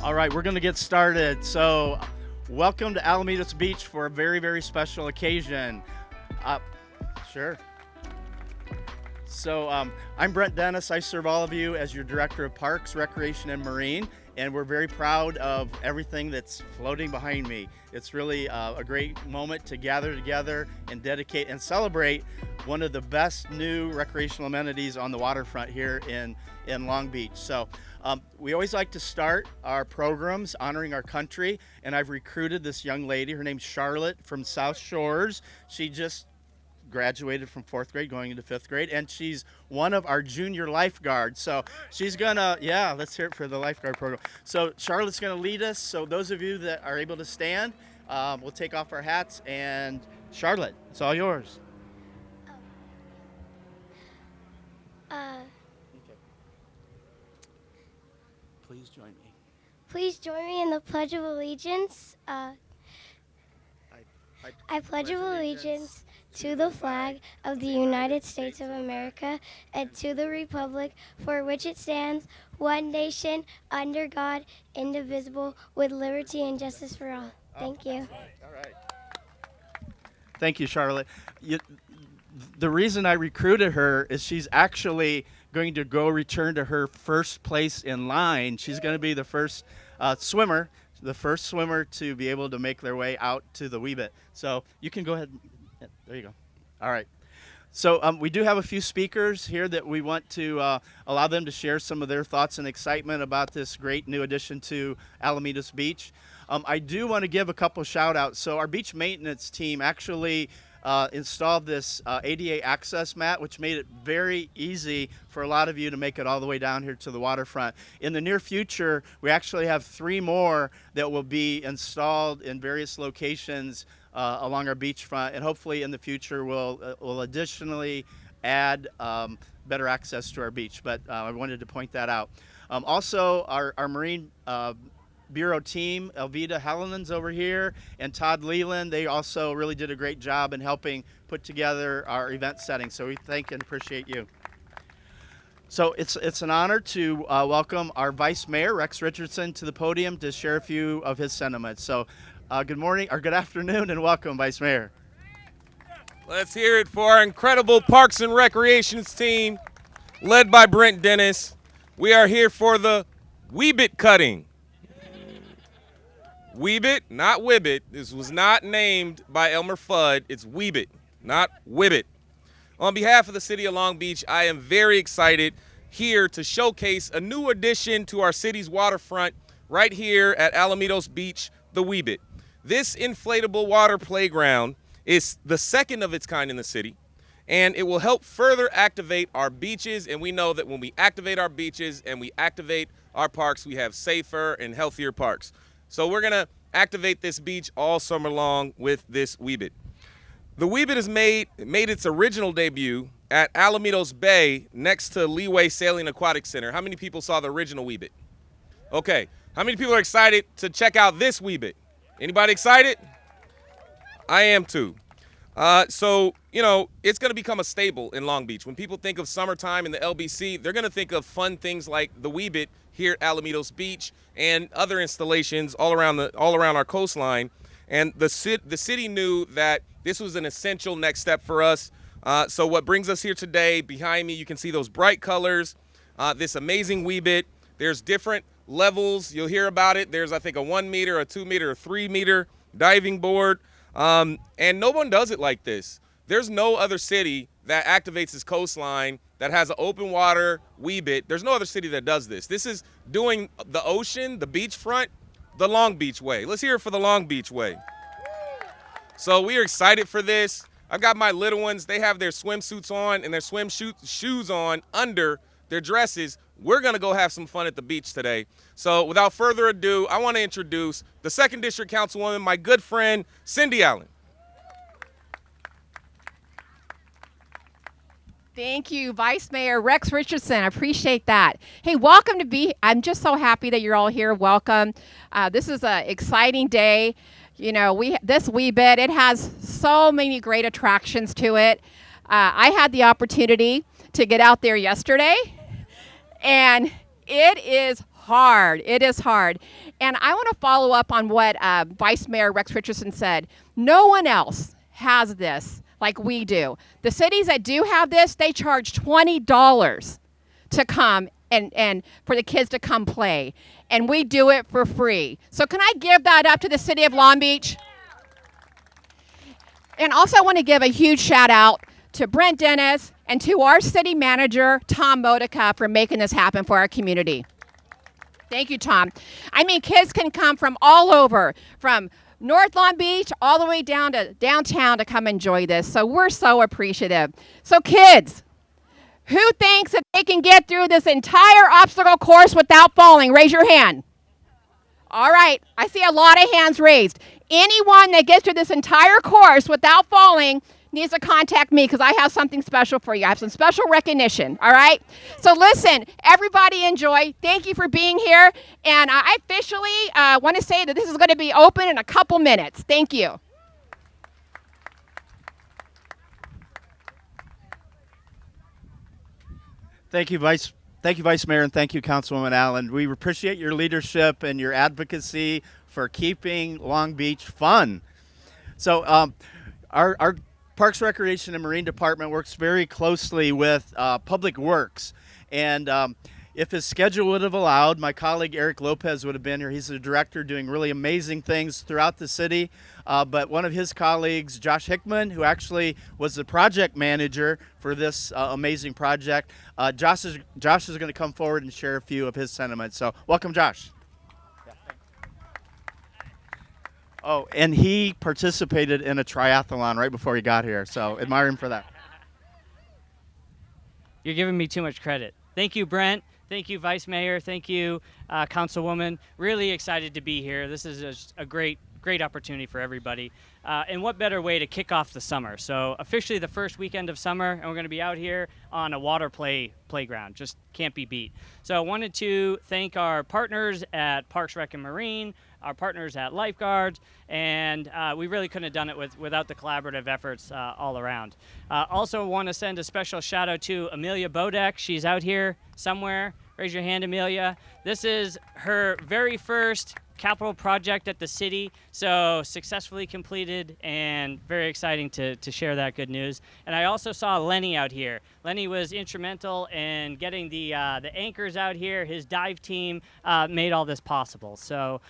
All right, we're going to get started. So, welcome to Alamitos Beach for a very, very special occasion. Uh, sure. I'm Brent Dennis. I serve all of you as your Director of Parks, Recreation, and Marine, and we're very proud of everything that's floating behind me. It's really a great moment to gather together and dedicate and celebrate one of the best new recreational amenities on the waterfront here in Long Beach. We always like to start our programs honoring our country, and I've recruited this young lady. Her name's Charlotte from South Shores. She just graduated from 4th grade going into 5th grade, and she's one of our junior lifeguards. So she's gonna, let's hear it for the lifeguard program. So Charlotte's gonna lead us. So those of you that are able to stand, we'll take off our hats, and Charlotte, it's all yours. Okay. Please join me. Please join me in the Pledge of Allegiance. I pledge of allegiance to the flag of the United States of America and to the republic for which it stands, one nation, under God, indivisible, with liberty and justice for all. Thank you. All right. Thank you, Charlotte. The reason I recruited her is she's actually going to go return to her first place in line. She's going to be the first swimmer to be able to make their way out to the Weebit. So you can go ahead. There you go. All right. So we do have a few speakers here that we want to allow them to share some of their thoughts and excitement about this great new addition to Alamitos Beach. I do want to give a couple shout outs. So our beach maintenance team actually installed this ADA access mat, which made it very easy for a lot of you to make it all the way down here to the waterfront. In the near future, we actually have 3 more that will be installed in various locations along our beachfront, and hopefully in the future we'll additionally add better access to our beach. But I wanted to point that out. Also, our Marine Bureau team, Elvita Hellenan's over here, and Todd Leland, they also really did a great job in helping put together our event setting. So we thank and appreciate you. So it's an honor to welcome our Vice Mayor, Rex Richardson, to the podium to share a few of his sentiments. So good morning, or good afternoon, and welcome, Vice Mayor. Let's hear it for our incredible Parks and Recreations team, led by Brent Dennis. We are here for the Weebit cutting. Weebit, not Wibbit. This was not named by Elmer Fudd. It's Weebit, not Wibbit. On behalf of the city of Long Beach, I am very excited here to showcase a new addition to our city's waterfront right here at Alamitos Beach, the Weebit. This inflatable water playground is the second of its kind in the city, and it will help further activate our beaches. And we know that when we activate our beaches and we activate our parks, we have safer and healthier parks. So we're going to activate this beach all summer long with this Weebit. The Weebit has made its original debut at Alamitos Bay next to Leeway Sailing Aquatic Center. How many people saw the original Weebit? Okay. How many people are excited to check out this Weebit? Anybody excited? I am too. So, it's going to become a staple in Long Beach. When people think of summertime in the LBC, they're going to think of fun things like the Weebit here at Alamitos Beach and other installations all around our coastline. And the city knew that this was an essential next step for us. So what brings us here today, behind me, you can see those bright colors, this amazing Weebit. There's different levels. You'll hear about it. There's, I think, a 1 meter, a 2 meter, a 3 meter diving board. And no one does it like this. There's no other city that activates its coastline that has an open water Weebit. There's no other city that does this. This is doing the ocean, the beachfront, the Long Beach way. Let's hear it for the Long Beach way. So we are excited for this. I've got my little ones. They have their swimsuits on and their swim shoes on under their dresses. We're going to go have some fun at the beach today. So without further ado, I want to introduce the 2nd District Councilwoman, my good friend, Cindy Allen. Thank you, Vice Mayor Rex Richardson. I appreciate that. Hey, welcome to be. I'm just so happy that you're all here. Welcome. This is an exciting day. This Weebit, it has so many great attractions to it. I had the opportunity to get out there yesterday, and it is hard. It is hard. And I want to follow up on what Vice Mayor Rex Richardson said. No one else has this like we do. The cities that do have this, they charge $20 to come and for the kids to come play. And we do it for free. So can I give that up to the city of Long Beach? And also I want to give a huge shout out to Brent Dennis and to our city manager, Tom Modica, for making this happen for our community. Thank you, Tom. I mean, kids can come from all over, from North Long Beach all the way down to downtown to come enjoy this. So we're so appreciative. So kids, who thinks that they can get through this entire obstacle course without falling? Raise your hand. All right, I see a lot of hands raised. Anyone that gets through this entire course without falling needs to contact me because I have something special for you. I have some special recognition, all right? So listen, everybody enjoy. Thank you for being here. And I officially want to say that this is going to be open in a couple minutes. Thank you. Thank you, Vice Mayor, and thank you, Councilwoman Allen. We appreciate your leadership and your advocacy for keeping Long Beach fun. So our Parks, Recreation, and Marine Department works very closely with Public Works. And if his schedule would have allowed, my colleague Eric Lopez would have been here. He's the director doing really amazing things throughout the city. But one of his colleagues, Josh Hickman, who actually was the project manager for this amazing project, Josh is going to come forward and share a few of his sentiments. So welcome, Josh. Oh, and he participated in a triathlon right before he got here, so admire him for that. You're giving me too much credit. Thank you, Brent. Thank you, Vice Mayor. Thank you, Councilwoman. Really excited to be here. This is a great opportunity for everybody. And what better way to kick off the summer? So officially the first weekend of summer, and we're going to be out here on a water playground. Just can't be beat. So I wanted to thank our partners at Parks, Rec, and Marine, our partners at Lifeguards, and we really couldn't have done it without the collaborative efforts all around. Also want to send a special shout out to Amelia Bodek. She's out here somewhere. Raise your hand, Amelia. This is her very first capital project at the city, so successfully completed and very exciting to share that good news. And I also saw Lenny out here. Lenny was instrumental in getting the anchors out here. His dive team made all this possible. So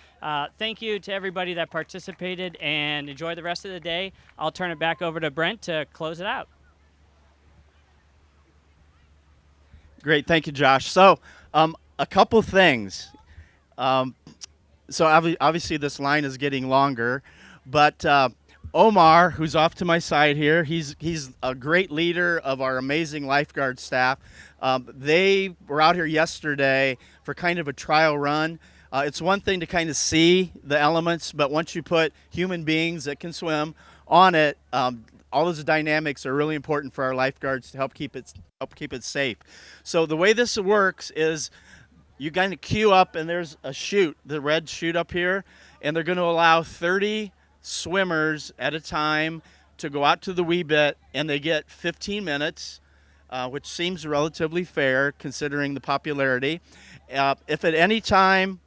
thank you to everybody that participated, and enjoy the rest of the day. I'll turn it back over to Brent to close it out. Great, thank you, Josh. So a couple things. So obviously this line is getting longer, but Omar, who's off to my side here, he's a great leader of our amazing lifeguard staff. They were out here yesterday for kind of a trial run. It's one thing to kind of see the elements, but once you put human beings that can swim on it, all those dynamics are really important for our lifeguards to help keep it safe. So the way this works is you kind of queue up, and there's a chute, the red chute up here, and they're going to allow 30 swimmers at a time to go out to the wee bit, and they get 15 minutes, which seems relatively fair considering the popularity. If at any time,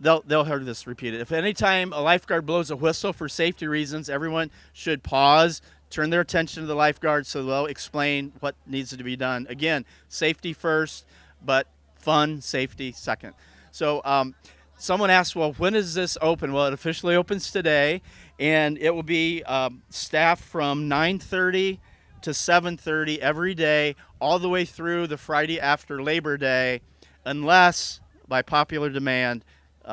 they'll hear this repeated, if at any time a lifeguard blows a whistle for safety reasons, everyone should pause, turn their attention to the lifeguard so they'll explain what needs to be done. Again, safety first, but fun, safety second. So someone asked, well, when is this open? Well, it officially opens today, and it will be staffed from 9:30 to 7:30 every day, all the way through the Friday after Labor Day, unless by popular demand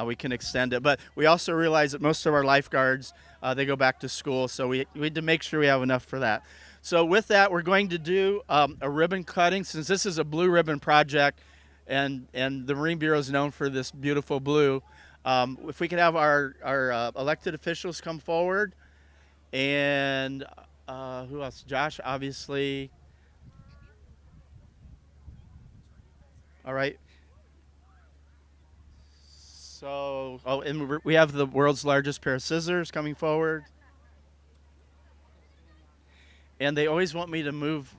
we can extend it. But we also realize that most of our lifeguards, they go back to school, so we need to make sure we have enough for that. So with that, we're going to do a ribbon cutting. Since this is a blue ribbon project, and the Marine Bureau is known for this beautiful blue. If we could have our elected officials come forward, and who else? Josh, obviously. All right. So, and we have the world's largest pair of scissors coming forward. And they always want me to move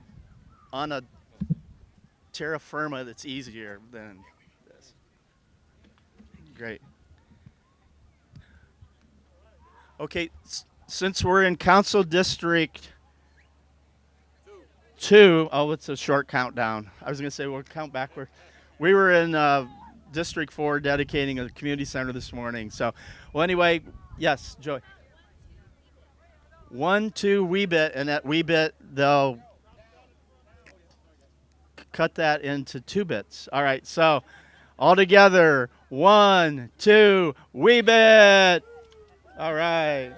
on a terra firma that's easier than this. Great. Okay, since we're in Council District 2, oh, it's a short countdown. I was going to say we'll count backward. We were in District 4 dedicating a community center this morning. So, well, anyway, yes, Joy. 1, 2, wee bit, and that wee bit, they'll cut that into 2 bits. All right, so all together, 1, 2, wee bit. All right.